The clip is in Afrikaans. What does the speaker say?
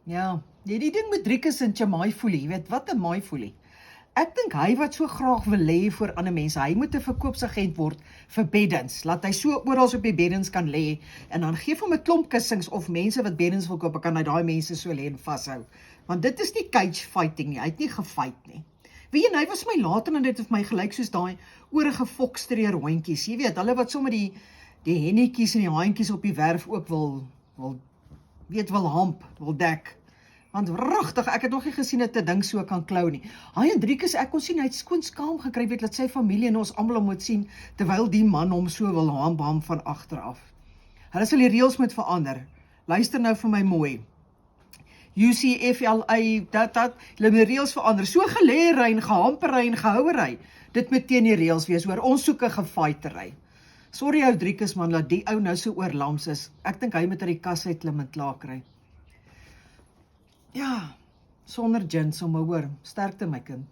Ja, die ding met Driekus en Jamaifoelie, jy weet, wat 'n Maaifoolie. Ek dink hy wat so graag wil lê vir ander mense, hy moet 'n verkoopsagent word vir beddens, laat hy so oral op die beddens kan lê, en dan gee hom 'n klomp kussings, of mense wat beddens wil koop, kan hy daai mense so lê en vashou. Want dit is nie cage fighting nie, hy het nie gefight nie. Weet jy, hy was my later en dit het my gelyk soos daai oorige fokstreer hondjies, jy weet, hulle wat sommer die hennetjies en die haantjies op die werf ook wil hamp, wil dek. Want regtig, ek het nog nie gesien dat 'n ding so kan klou nie. Hy en Driekus, ek kon sien, hy het skoon skaam gekry, weet, dat sy familie en ons almal hom moet sien, terwyl die man hom so wil ham van agter af. Hulle sal die reëls moet verander. Luister nou vir my mooi. UCFLA, hulle moet die reëls verander. So geleery en gehampery en gehouery. Dit moet teen die reëls wees, hoor. Ons soek 'n gefaitery. Sorry ou Driekus man, dat die ou nou so oorlams is. Ek dink hy moet uit die kas uit klim en klaar kry. Ja, sonder gin sommer, hoor. Sterkte my kind.